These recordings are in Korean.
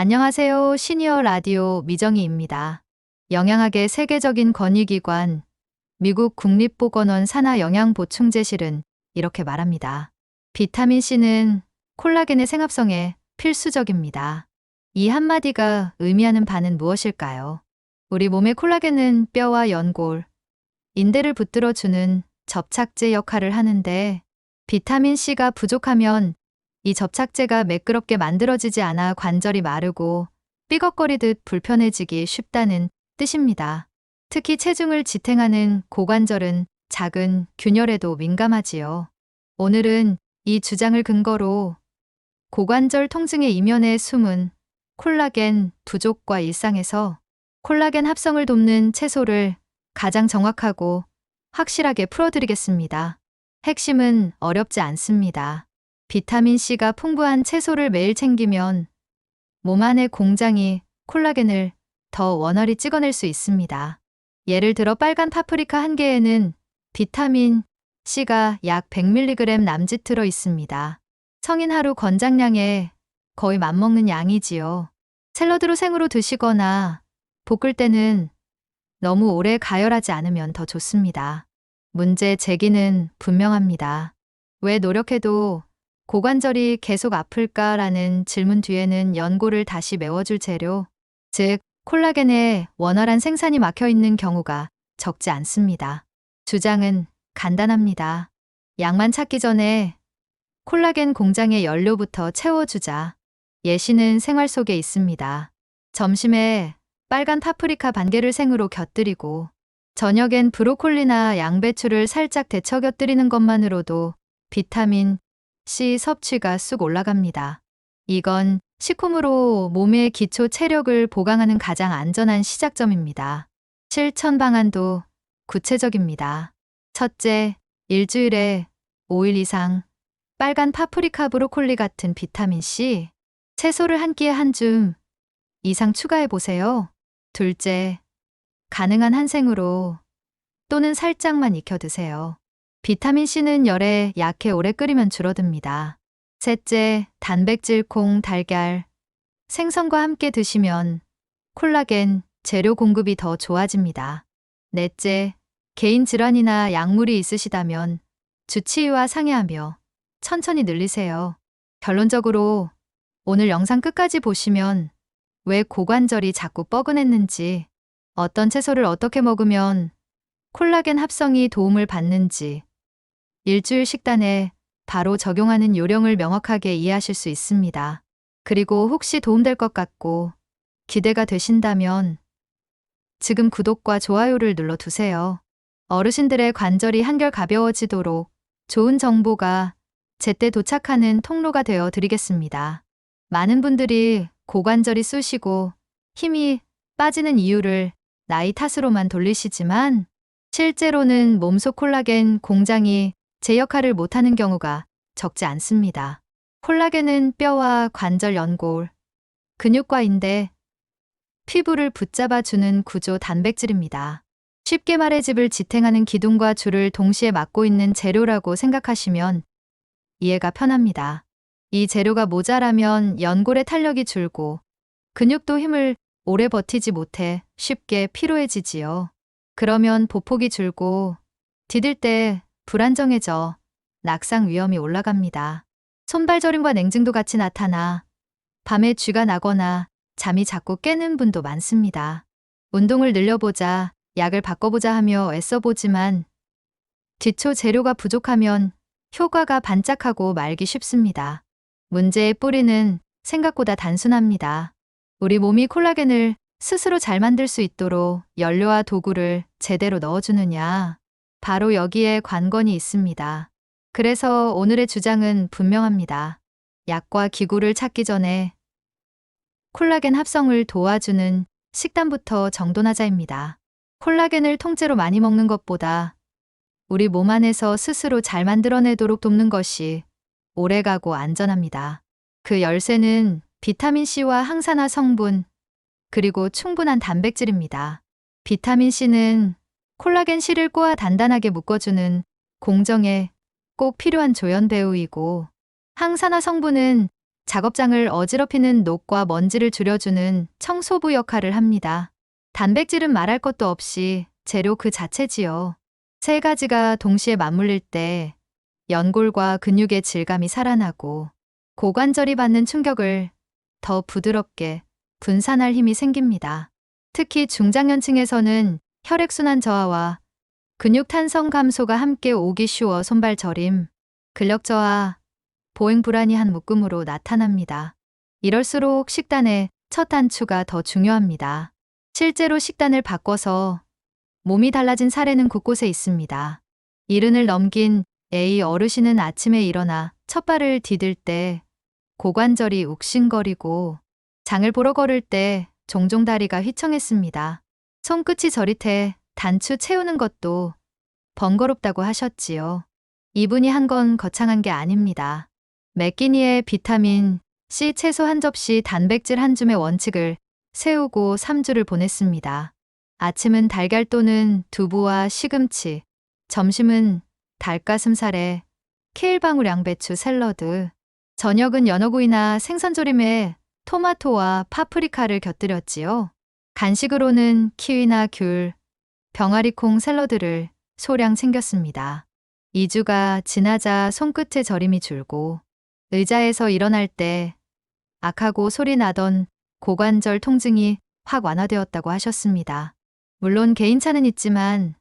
안녕하세요. 시니어 라디오 미정희입니다. 영양학의 세계적인 권위기관 미국 국립보건원 산하영양보충제실은 이렇게 말합니다. 비타민 C는 콜라겐의 생합성에 필수적입니다. 이 한마디가 의미하는 바는 무엇일까요? 우리 몸의 콜라겐은 뼈와 연골, 인대를 붙들어주는 접착제 역할을 하는데 비타민 C가 부족하면 이 접착제가 매끄럽게 만들어지지 않아 관절이 마르고 삐걱거리듯 불편해지기 쉽다는 뜻입니다. 특히 체중을 지탱하는 고관절은 작은 균열에도 민감하지요. 오늘은 이 주장을 근거로 고관절 통증의 이면에 숨은 콜라겐 부족과 일상에서 콜라겐 합성을 돕는 채소를 가장 정확하고 확실하게 풀어드리겠습니다. 핵심은 어렵지 않습니다. 비타민 C가 풍부한 채소를 매일 챙기면 몸 안의 공장이 콜라겐을 더 원활히 찍어낼 수 있습니다. 예를 들어 빨간 파프리카 한 개에는 비타민 C가 약 100mg 남짓 들어 있습니다. 성인 하루 권장량에 거의 맞먹는 양이지요. 샐러드로 생으로 드시거나 볶을 때는 너무 오래 가열하지 않으면 더 좋습니다. 문제 제기는 분명합니다. 왜 노력해도 고관절이 계속 아플까라는 질문 뒤에는 연골을 다시 메워줄 재료, 즉 콜라겐의 원활한 생산이 막혀 있는 경우가 적지 않습니다. 주장은 간단합니다. 약만 찾기 전에 콜라겐 공장의 연료부터 채워주자. 예시는 생활 속에 있습니다. 점심에 빨간 파프리카 반 개를 생으로 곁들이고 저녁엔 브로콜리나 양배추를 살짝 데쳐 곁들이는 것만으로도 비타민 C 섭취가 쑥 올라갑니다. 이건 식품으로 몸의 기초 체력을 보강하는 가장 안전한 시작점입니다. 실천 방안도 구체적입니다. 첫째, 일주일에 5일 이상 빨간 파프리카 브로콜리 같은 비타민 C, 채소를 한 끼에 한 줌 이상 추가해 보세요. 둘째, 가능한 한 생으로 또는 살짝만 익혀 드세요. 비타민 C는 열에 약해 오래 끓이면 줄어듭니다. 셋째, 단백질 콩, 달걀, 생선과 함께 드시면 콜라겐 재료 공급이 더 좋아집니다. 넷째, 개인 질환이나 약물이 있으시다면 주치의와 상의하며 천천히 늘리세요. 결론적으로 오늘 영상 끝까지 보시면 왜 고관절이 자꾸 뻐근했는지, 어떤 채소를 어떻게 먹으면 콜라겐 합성이 도움을 받는지, 일주일 식단에 바로 적용하는 요령을 명확하게 이해하실 수 있습니다. 그리고 혹시 도움될 것 같고 기대가 되신다면 지금 구독과 좋아요를 눌러두세요. 어르신들의 관절이 한결 가벼워지도록 좋은 정보가 제때 도착하는 통로가 되어 드리겠습니다. 많은 분들이 고관절이 쑤시고 힘이 빠지는 이유를 나이 탓으로만 돌리시지만 실제로는 몸속 콜라겐 공장이 제 역할을 못하는 경우가 적지 않습니다. 콜라겐은 뼈와 관절 연골, 근육과 인대, 피부를 붙잡아주는 구조 단백질입니다. 쉽게 말해 집을 지탱하는 기둥과 줄을 동시에 맡고 있는 재료라고 생각하시면 이해가 편합니다. 이 재료가 모자라면 연골의 탄력이 줄고 근육도 힘을 오래 버티지 못해 쉽게 피로해지지요. 그러면 보폭이 줄고 디딜 때 불안정해져 낙상 위험이 올라갑니다. 손발 저림과 냉증도 같이 나타나 밤에 쥐가 나거나 잠이 자꾸 깨는 분도 많습니다. 운동을 늘려보자, 약을 바꿔보자 하며 애써보지만 기초 재료가 부족하면 효과가 반짝하고 말기 쉽습니다. 문제의 뿌리는 생각보다 단순합니다. 우리 몸이 콜라겐을 스스로 잘 만들 수 있도록 연료와 도구를 제대로 넣어주느냐, 바로 여기에 관건이 있습니다. 그래서 오늘의 주장은 분명합니다. 약과 기구를 찾기 전에 콜라겐 합성을 도와주는 식단부터 정돈하자입니다. 콜라겐을 통째로 많이 먹는 것보다 우리 몸 안에서 스스로 잘 만들어내도록 돕는 것이 오래가고 안전합니다. 그 열쇠는 비타민 C와 항산화 성분, 그리고 충분한 단백질입니다. 비타민 C는 콜라겐 실을 꼬아 단단하게 묶어주는 공정에 꼭 필요한 조연 배우이고, 항산화 성분은 작업장을 어지럽히는 녹과 먼지를 줄여주는 청소부 역할을 합니다. 단백질은 말할 것도 없이 재료 그 자체지요. 세 가지가 동시에 맞물릴 때 연골과 근육의 질감이 살아나고 고관절이 받는 충격을 더 부드럽게 분산할 힘이 생깁니다. 특히 중장년층에서는 혈액순환 저하와 근육 탄성 감소가 함께 오기 쉬워 손발 저림, 근력 저하, 보행 불안이 묶음으로 나타납니다. 이럴수록 식단의 첫 단추가 더 중요합니다. 실제로 식단을 바꿔서 몸이 달라진 사례는 곳곳에 있습니다. 70을 넘긴 A 어르신은 아침에 일어나 첫 발을 디딜 때 고관절이 욱신거리고 장을 보러 걸을 때 종종 다리가 휘청했습니다. 손끝이 저릿해 단추 채우는 것도 번거롭다고 하셨지요. 이분이 한 건 거창한 게 아닙니다. 맥기니의 비타민 C 채소 한 접시 단백질 한 줌의 원칙을 세우고 3주를 보냈습니다. 아침은 달걀 또는 두부와 시금치, 점심은 닭가슴살에 케일방울 양배추 샐러드, 저녁은 연어구이나 생선조림에 토마토와 파프리카를 곁들였지요. 간식으로는 키위나 귤, 병아리콩 샐러드를 소량 챙겼습니다. 2주가 지나자 손끝의 저림이 줄고 의자에서 일어날 때 악하고 소리 나던 고관절 통증이 확 완화되었다고 하셨습니다. 물론 개인차는 있지만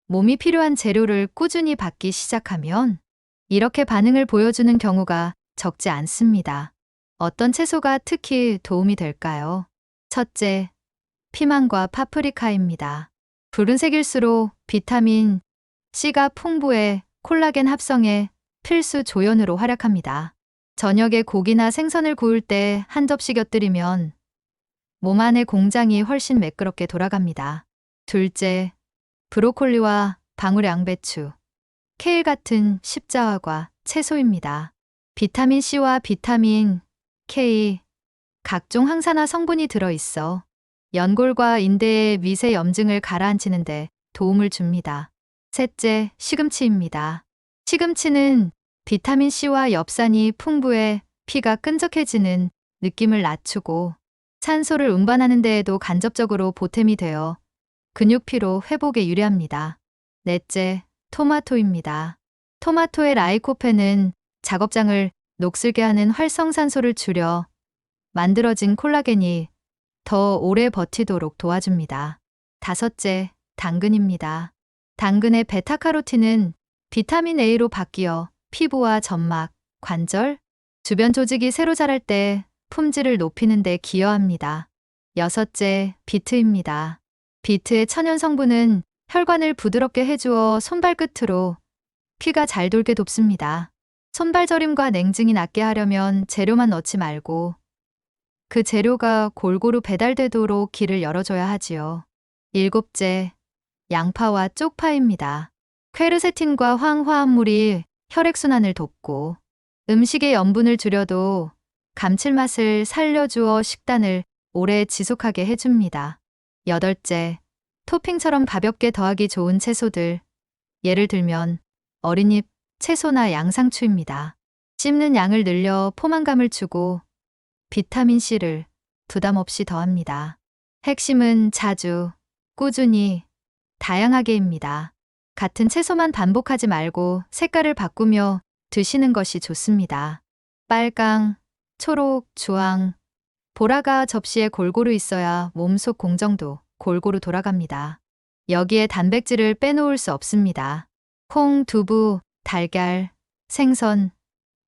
몸이 필요한 재료를 꾸준히 받기 시작하면 이렇게 반응을 보여주는 경우가 적지 않습니다. 어떤 채소가 특히 도움이 될까요? 첫째, 피망과 파프리카입니다. 붉은색일수록 비타민 C가 풍부해 콜라겐 합성에 필수 조연으로 활약합니다. 저녁에 고기나 생선을 구울 때 한 접시 곁들이면 몸 안의 공장이 훨씬 매끄럽게 돌아갑니다. 둘째, 브로콜리와 방울 양배추, 케일 같은 십자화과 채소입니다. 비타민 C와 비타민 K, 각종 항산화 성분이 들어있어 연골과 인대의 미세 염증을 가라앉히는 데 도움을 줍니다. 셋째, 시금치입니다. 시금치는 비타민 C와 엽산이 풍부해 피가 끈적해지는 느낌을 낮추고 산소를 운반하는 데에도 간접적으로 보탬이 되어 근육 피로 회복에 유리합니다. 넷째, 토마토입니다. 토마토의 라이코펜은 작업장을 녹슬게 하는 활성산소를 줄여 만들어진 콜라겐이 더 오래 버티도록 도와줍니다. 다섯째, 당근입니다. 당근의 베타카로틴은 비타민 A로 바뀌어 피부와 점막, 관절, 주변 조직이 새로 자랄 때 품질을 높이는 데 기여합니다. 여섯째, 비트입니다. 비트의 천연 성분은 혈관을 부드럽게 해주어 손발끝으로 피가 잘 돌게 돕습니다. 손발 저림과 냉증이 낫게 하려면 재료만 넣지 말고 그 재료가 골고루 배달되도록 길을 열어줘야 하지요. 일곱째, 양파와 쪽파입니다. 퀘르세틴과 황화합물이 혈액순환을 돕고 음식의 염분을 줄여도 감칠맛을 살려주어 식단을 오래 지속하게 해줍니다. 여덟째, 토핑처럼 가볍게 더하기 좋은 채소들, 예를 들면 어린잎, 채소나 양상추입니다. 씹는 양을 늘려 포만감을 주고 비타민C를 부담 없이 더합니다. 핵심은 자주, 꾸준히, 다양하게입니다. 같은 채소만 반복하지 말고 색깔을 바꾸며 드시는 것이 좋습니다. 빨강, 초록, 주황, 보라가 접시에 골고루 있어야 몸속 공정도 골고루 돌아갑니다. 여기에 단백질을 빼놓을 수 없습니다. 콩, 두부, 달걀, 생선,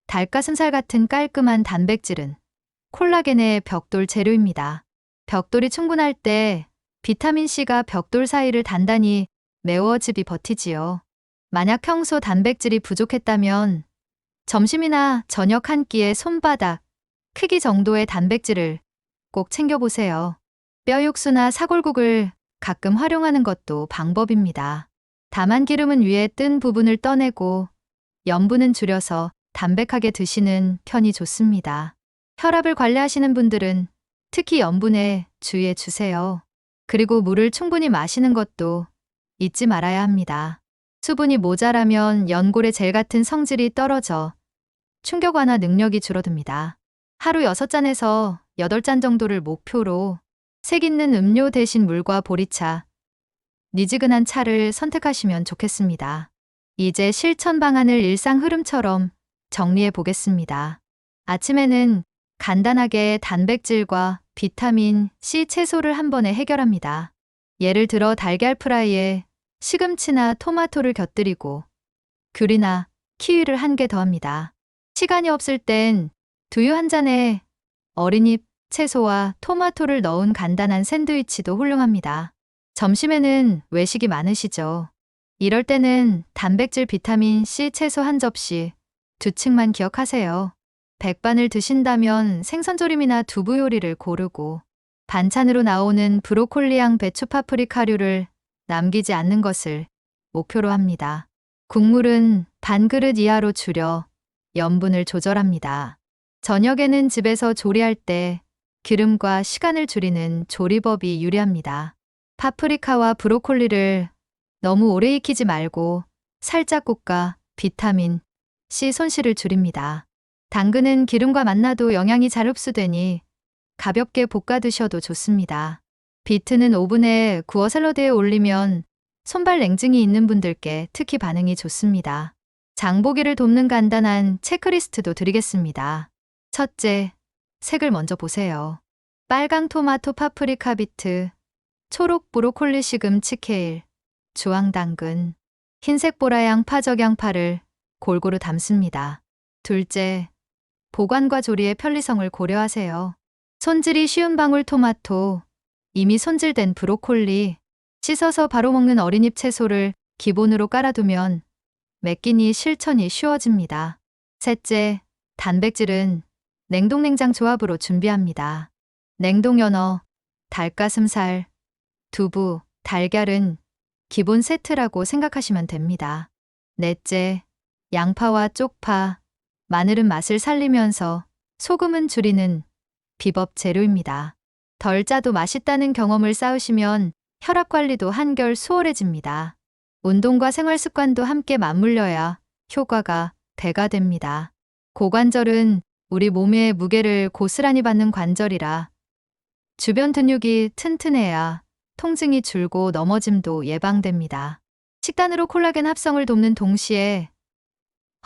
닭가슴살 같은 깔끔한 단백질은 콜라겐의 벽돌 재료입니다. 벽돌이 충분할 때 비타민C가 벽돌 사이를 단단히 메워집이 버티지요. 만약 평소 단백질이 부족했다면 점심이나 저녁 한 끼에 손바닥 크기 정도의 단백질을 꼭 챙겨보세요. 뼈 육수나 사골국을 가끔 활용하는 것도 방법입니다. 다만 기름은 위에 뜬 부분을 떠내고 염분은 줄여서 담백하게 드시는 편이 좋습니다. 혈압을 관리하시는 분들은 특히 염분에 주의해 주세요. 그리고 물을 충분히 마시는 것도 잊지 말아야 합니다. 수분이 모자라면 연골의 젤 같은 성질이 떨어져 충격 완화 능력이 줄어듭니다. 하루 6잔에서 8잔 정도를 목표로 색 있는 음료 대신 물과 보리차, 미지근한 차를 선택하시면 좋겠습니다. 이제 실천 방안을 일상 흐름처럼 정리해 보겠습니다. 아침에는 간단하게 단백질과 비타민 C 채소를 한 번에 해결합니다. 예를 들어 달걀 프라이에 시금치나 토마토를 곁들이고 귤이나 키위를 한 개 더합니다. 시간이 없을 땐 두유 한 잔에 어린잎, 채소와 토마토를 넣은 간단한 샌드위치도 훌륭합니다. 점심에는 외식이 많으시죠? 이럴 때는 단백질 비타민 C 채소 한 접시, 2층만 기억하세요. 백반을 드신다면 생선조림이나 두부 요리를 고르고 반찬으로 나오는 브로콜리향 배추 파프리카류를 남기지 않는 것을 목표로 합니다. 국물은 반 그릇 이하로 줄여 염분을 조절합니다. 저녁에는 집에서 조리할 때 기름과 시간을 줄이는 조리법이 유리합니다. 파프리카와 브로콜리를 너무 오래 익히지 말고 살짝 볶아 비타민 C 손실을 줄입니다. 당근은 기름과 만나도 영양이 잘 흡수되니 가볍게 볶아 드셔도 좋습니다. 비트는 오븐에 구워 샐러드에 올리면 손발 냉증이 있는 분들께 특히 반응이 좋습니다. 장보기를 돕는 간단한 체크리스트도 드리겠습니다. 첫째, 색을 먼저 보세요. 빨강 토마토 파프리카 비트, 초록 브로콜리 시금치 케일, 주황 당근, 흰색 보라양 파적 양파를 골고루 담습니다. 둘째, 보관과 조리의 편리성을 고려하세요. 손질이 쉬운 방울토마토, 이미 손질된 브로콜리, 씻어서 바로 먹는 어린잎 채소를 기본으로 깔아두면 맵기니 실천이 쉬워집니다. 셋째, 단백질은 냉동냉장 조합으로 준비합니다. 냉동 연어, 닭가슴살, 두부, 달걀은 기본 세트라고 생각하시면 됩니다. 넷째, 양파와 쪽파, 마늘은 맛을 살리면서 소금은 줄이는 비법 재료입니다. 덜 짜도 맛있다는 경험을 쌓으시면 혈압 관리도 한결 수월해집니다. 운동과 생활 습관도 함께 맞물려야 효과가 배가 됩니다. 고관절은 우리 몸의 무게를 고스란히 받는 관절이라 주변 근육이 튼튼해야 통증이 줄고 넘어짐도 예방됩니다. 식단으로 콜라겐 합성을 돕는 동시에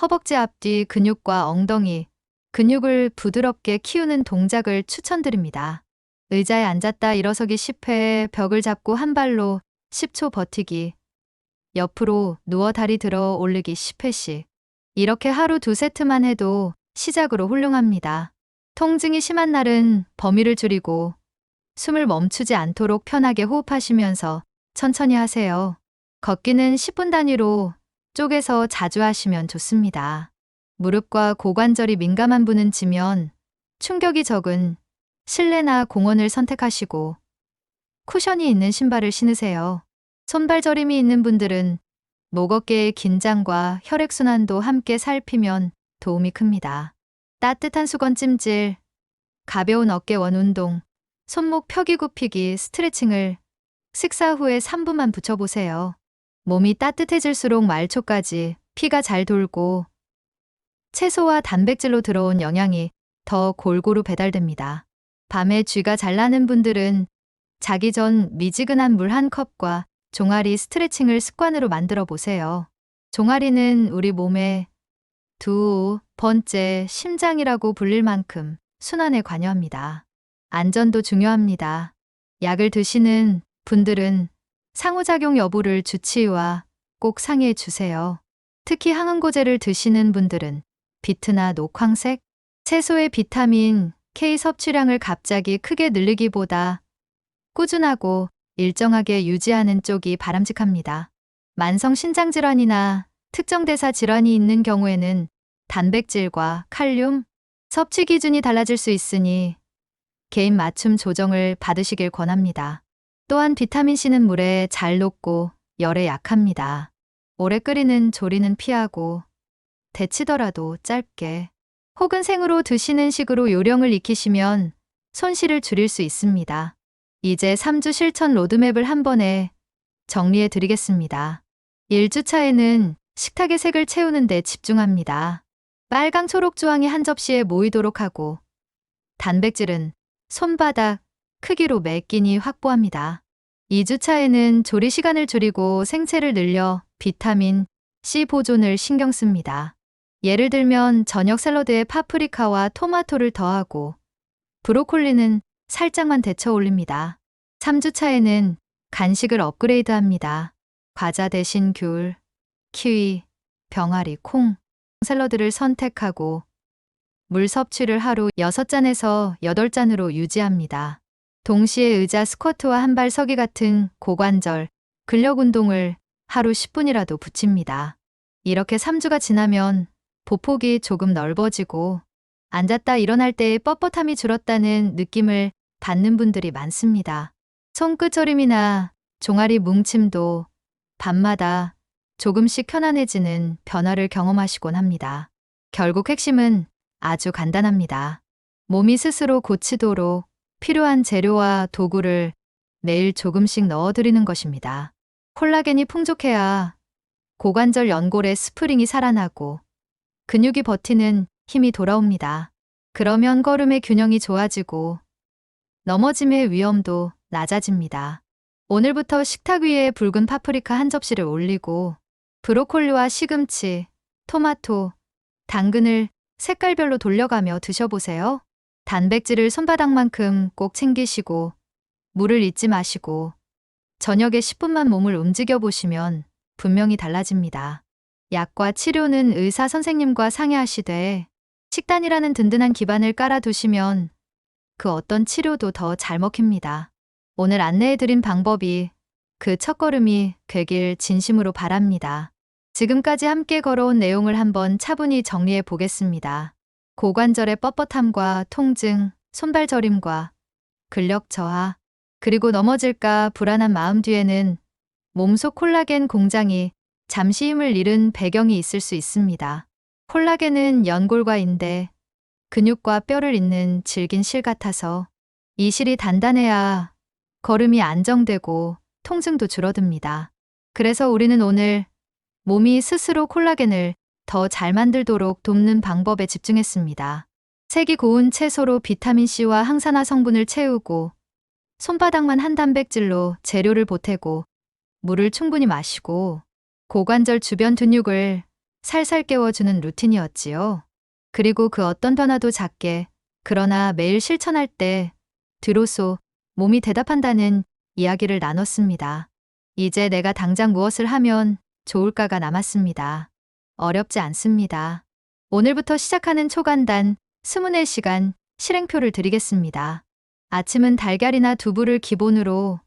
허벅지 앞뒤 근육과 엉덩이 근육을 부드럽게 키우는 동작을 추천드립니다. 의자에 앉았다 일어서기 10회, 벽을 잡고 한 발로 10초 버티기, 옆으로 누워 다리 들어 올리기 10회씩. 이렇게 하루 2세트만 해도 시작으로 훌륭합니다. 통증이 심한 날은 범위를 줄이고 숨을 멈추지 않도록 편하게 호흡하시면서 천천히 하세요. 걷기는 10분 단위로 쪼개서 자주 하시면 좋습니다. 무릎과 고관절이 민감한 분은 지면 충격이 적은 실내나 공원을 선택하시고 쿠션이 있는 신발을 신으세요. 손발 저림이 있는 분들은 목 어깨의 긴장과 혈액순환도 함께 살피면 도움이 큽니다. 따뜻한 수건 찜질, 가벼운 어깨원 운동, 손목 펴기 굽히기 스트레칭을 식사 후에 3분만 붙여보세요. 몸이 따뜻해질수록 말초까지 피가 잘 돌고 채소와 단백질로 들어온 영양이 더 골고루 배달됩니다. 밤에 쥐가 잘 나는 분들은 자기 전 미지근한 물 한 컵과 종아리 스트레칭을 습관으로 만들어 보세요. 종아리는 우리 몸의 두 번째 심장이라고 불릴 만큼 순환에 관여합니다. 안전도 중요합니다. 약을 드시는 분들은 상호작용 여부를 주치의와 꼭 상의해 주세요. 특히 항응고제를 드시는 분들은 비트나 녹황색, 채소의 비타민 K 섭취량을 갑자기 크게 늘리기보다 꾸준하고 일정하게 유지하는 쪽이 바람직합니다. 만성 신장질환이나 특정 대사 질환이 있는 경우에는 단백질과 칼륨 섭취 기준이 달라질 수 있으니 개인 맞춤 조정을 받으시길 권합니다. 또한 비타민C는 물에 잘 녹고 열에 약합니다. 오래 끓이는 조리는 피하고 데치더라도 짧게 혹은 생으로 드시는 식으로 요령을 익히시면 손실을 줄일 수 있습니다. 이제 3주 실천 로드맵을 한 번에 정리해 드리겠습니다. 1주차에는 식탁의 색을 채우는 데 집중합니다. 빨강, 초록, 주황이 한 접시에 모이도록 하고 단백질은 손바닥 크기로 매 끼니 확보합니다. 2주차에는 조리 시간을 줄이고 생채를 늘려 비타민 C 보존을 신경 씁니다. 예를 들면 저녁 샐러드에 파프리카와 토마토를 더하고 브로콜리는 살짝만 데쳐 올립니다. 3주차에는 간식을 업그레이드합니다. 과자 대신 귤, 키위, 병아리, 콩, 샐러드를 선택하고 물 섭취를 하루 6잔에서 8잔으로 유지합니다. 동시에 의자 스쿼트와 한발 서기 같은 고관절, 근력 운동을 하루 10분이라도 붙입니다. 이렇게 3주가 지나면 보폭이 조금 넓어지고 앉았다 일어날 때의 뻣뻣함이 줄었다는 느낌을 받는 분들이 많습니다. 손끝저림이나 종아리 뭉침도 밤마다 조금씩 편안해지는 변화를 경험하시곤 합니다. 결국 핵심은 아주 간단합니다. 몸이 스스로 고치도록 필요한 재료와 도구를 매일 조금씩 넣어드리는 것입니다. 콜라겐이 풍족해야 고관절 연골의 스프링이 살아나고 근육이 버티는 힘이 돌아옵니다. 그러면 걸음의 균형이 좋아지고 넘어짐의 위험도 낮아집니다. 오늘부터 식탁 위에 붉은 파프리카 한 접시를 올리고 브로콜리와 시금치, 토마토, 당근을 색깔별로 돌려가며 드셔보세요. 단백질을 손바닥만큼 꼭 챙기시고 물을 잊지 마시고 저녁에 10분만 몸을 움직여 보시면 분명히 달라집니다. 약과 치료는 의사 선생님과 상의하시되 식단이라는 든든한 기반을 깔아두시면 그 어떤 치료도 더 잘 먹힙니다. 오늘 안내해드린 방법이 그 첫걸음이 되길 진심으로 바랍니다. 지금까지 함께 걸어온 내용을 한번 차분히 정리해 보겠습니다. 고관절의 뻣뻣함과 통증, 손발 저림과 근력 저하, 그리고 넘어질까 불안한 마음 뒤에는 몸속 콜라겐 공장이 잠시 힘을 잃은 배경이 있을 수 있습니다. 콜라겐은 연골과 인대, 근육과 뼈를 잇는 질긴 실 같아서 이 실이 단단해야 걸음이 안정되고 통증도 줄어듭니다. 그래서 우리는 오늘 몸이 스스로 콜라겐을 더 잘 만들도록 돕는 방법에 집중했습니다. 색이 고운 채소로 비타민C와 항산화 성분을 채우고 손바닥만 한 단백질로 재료를 보태고 물을 충분히 마시고 고관절 주변 근육을 살살 깨워주는 루틴이었지요. 그리고 그 어떤 변화도 작게 그러나 매일 실천할 때 비로소 몸이 대답한다는 이야기를 나눴습니다. 이제 내가 당장 무엇을 하면 좋을까가 남았습니다. 어렵지 않습니다. 오늘부터 시작하는 초간단 24시간 실행표를 드리겠습니다. 아침은 달걀이나 두부를 기본으로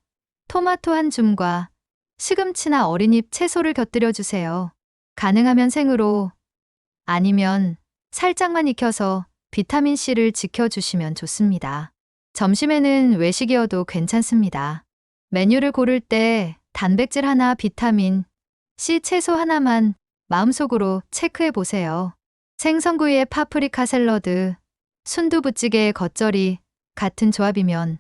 토마토 한 줌과 시금치나 어린잎 채소를 곁들여 주세요. 가능하면 생으로 아니면 살짝만 익혀서 비타민C를 지켜주시면 좋습니다. 점심에는 외식이어도 괜찮습니다. 메뉴를 고를 때 단백질 하나, 비타민 C 채소 하나만 마음속으로 체크해 보세요. 생선구이에 파프리카 샐러드, 순두부찌개에 겉절이 같은 조합이면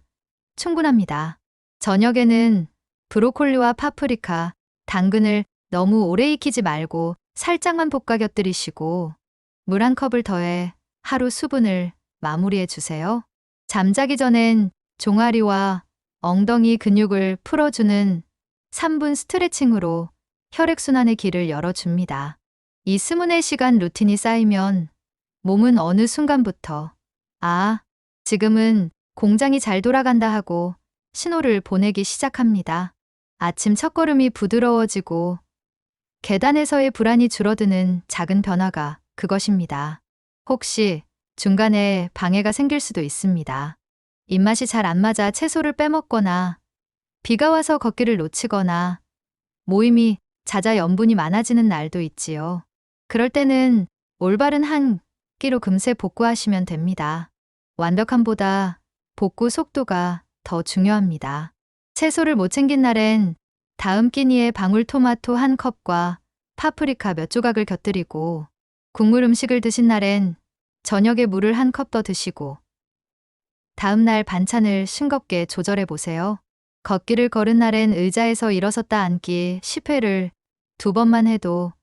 충분합니다. 저녁에는 브로콜리와 파프리카, 당근을 너무 오래 익히지 말고 살짝만 볶아 곁들이시고 물 한 컵을 더해 하루 수분을 마무리해 주세요. 잠자기 전엔 종아리와 엉덩이 근육을 풀어주는 3분 스트레칭으로 혈액순환의 길을 열어줍니다. 이 24시간 루틴이 쌓이면 몸은 어느 순간부터 지금은 공장이 잘 돌아간다 하고 신호를 보내기 시작합니다. 아침 첫걸음이 부드러워지고 계단에서의 불안이 줄어드는 작은 변화가 그것입니다. 혹시 중간에 방해가 생길 수도 있습니다. 입맛이 잘 안 맞아 채소를 빼먹거나 비가 와서 걷기를 놓치거나 모임이 잦아 염분이 많아지는 날도 있지요. 그럴 때는 올바른 한 끼로 금세 복구하시면 됩니다. 완벽함보다 복구 속도가 더 중요합니다. 채소를 못 챙긴 날엔 다음 끼니에 방울토마토 한 컵과 파프리카 몇 조각을 곁들이고 국물 음식을 드신 날엔 저녁에 물을 한 컵 더 드시고 다음 날 반찬을 싱겁게 조절해 보세요. 걷기를 걸은 날엔 의자에서 일어섰다 앉기 10회를 2번만 해도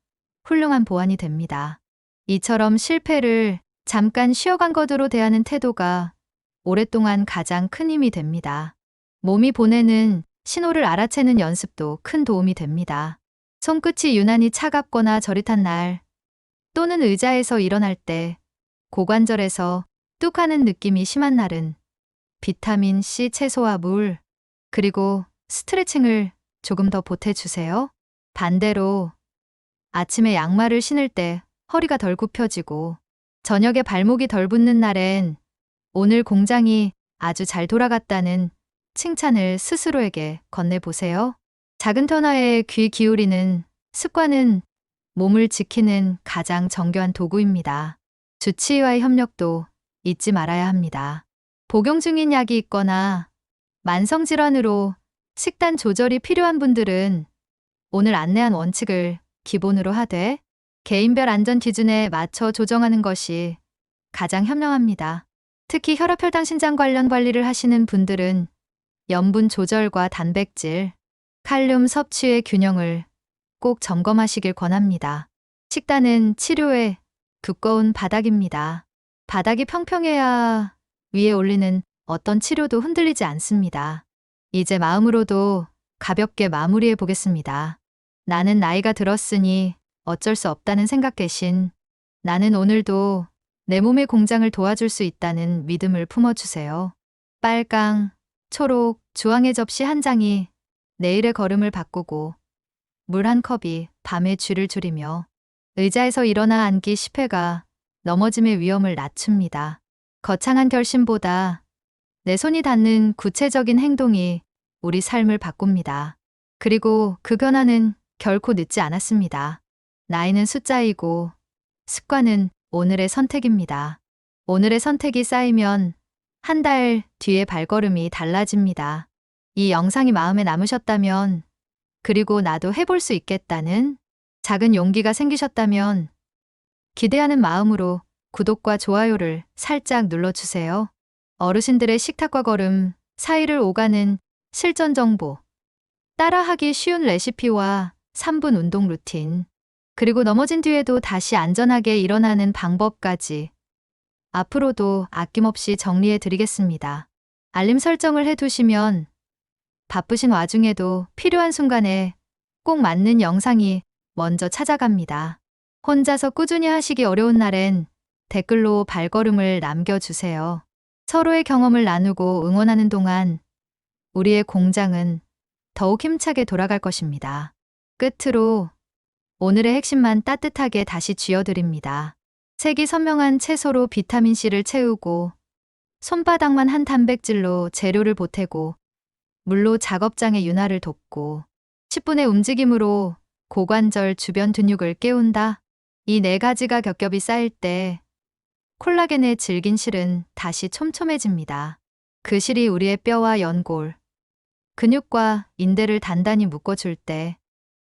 훌륭한 보완이 됩니다. 이처럼 실패를 잠깐 쉬어간 것으로 대하는 태도가 오랫동안 가장 큰 힘이 됩니다. 몸이 보내는 신호를 알아채는 연습도 큰 도움이 됩니다. 손끝이 유난히 차갑거나 저릿한 날, 또는 의자에서 일어날 때, 고관절에서 뚝 하는 느낌이 심한 날은 비타민 C 채소와 물, 그리고 스트레칭을 조금 더 보태주세요. 반대로 아침에 양말을 신을 때 허리가 덜 굽혀지고 저녁에 발목이 덜 붓는 날엔 오늘 공장이 아주 잘 돌아갔다는 칭찬을 스스로에게 건네보세요. 작은 변화에 귀 기울이는 습관은 몸을 지키는 가장 정교한 도구입니다. 주치의와의 협력도 잊지 말아야 합니다. 복용 중인 약이 있거나 만성질환으로 식단 조절이 필요한 분들은 오늘 안내한 원칙을 기본으로 하되 개인별 안전 기준에 맞춰 조정하는 것이 가장 현명합니다. 특히 혈압, 혈당, 신장 관련 관리를 하시는 분들은 염분 조절과 단백질, 칼륨 섭취의 균형을 꼭 점검하시길 권합니다. 식단은 치료의 두꺼운 바닥입니다. 바닥이 평평해야 위에 올리는 어떤 치료도 흔들리지 않습니다. 이제 마음으로도 가볍게 마무리해 보겠습니다. 나는 나이가 들었으니 어쩔 수 없다는 생각 대신 나는 오늘도 내 몸의 공장을 도와줄 수 있다는 믿음을 품어주세요. 빨강, 초록, 주황의 접시 한 장이 내일의 걸음을 바꾸고 물 한 컵이 밤의 쥐를 줄이며 의자에서 일어나 앉기 10회가 넘어짐의 위험을 낮춥니다. 거창한 결심보다 내 손이 닿는 구체적인 행동이 우리 삶을 바꿉니다. 그리고 그 변화는 결코 늦지 않았습니다. 나이는 숫자이고 습관은 오늘의 선택입니다. 오늘의 선택이 쌓이면 한 달 뒤의 발걸음이 달라집니다. 이 영상이 마음에 남으셨다면, 그리고 나도 해볼 수 있겠다는 작은 용기가 생기셨다면 기대하는 마음으로 구독과 좋아요를 살짝 눌러주세요. 어르신들의 식탁과 걸음 사이를 오가는 실전 정보, 따라하기 쉬운 레시피와 3분 운동 루틴, 그리고 넘어진 뒤에도 다시 안전하게 일어나는 방법까지 앞으로도 아낌없이 정리해 드리겠습니다. 알림 설정을 해두시면 바쁘신 와중에도 필요한 순간에 꼭 맞는 영상이 먼저 찾아갑니다. 혼자서 꾸준히 하시기 어려운 날엔 댓글로 발걸음을 남겨주세요. 서로의 경험을 나누고 응원하는 동안 우리의 공장은 더욱 힘차게 돌아갈 것입니다. 끝으로 오늘의 핵심만 따뜻하게 다시 쥐어드립니다. 색이 선명한 채소로 비타민C를 채우고 손바닥만 한 단백질로 재료를 보태고 물로 작업장의 윤활을 돕고 10분의 움직임으로 고관절 주변 근육을 깨운다. 이 네 가지가 겹겹이 쌓일 때 콜라겐의 질긴 실은 다시 촘촘해집니다. 그 실이 우리의 뼈와 연골, 근육과 인대를 단단히 묶어줄 때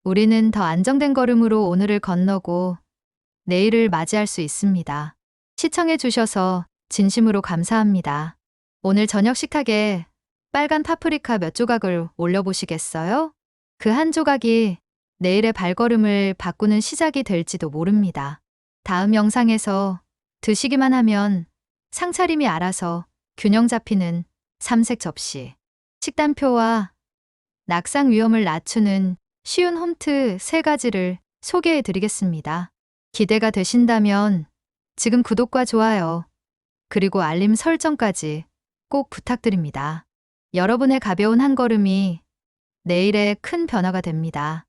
우리는 더 안정된 걸음으로 오늘을 건너고 내일을 맞이할 수 있습니다. 시청해 주셔서 진심으로 감사합니다. 오늘 저녁 식탁에 빨간 파프리카 몇 조각을 올려보시겠어요? 그 한 조각이 내일의 발걸음을 바꾸는 시작이 될지도 모릅니다. 다음 영상에서 드시기만 하면 상차림이 알아서 균형 잡히는 삼색 접시, 식단표와 낙상 위험을 낮추는 쉬운 홈트 3가지를 소개해 드리겠습니다. 기대가 되신다면 지금 구독과 좋아요, 그리고 알림 설정까지 꼭 부탁드립니다. 여러분의 가벼운 한 걸음이 내일의 큰 변화가 됩니다.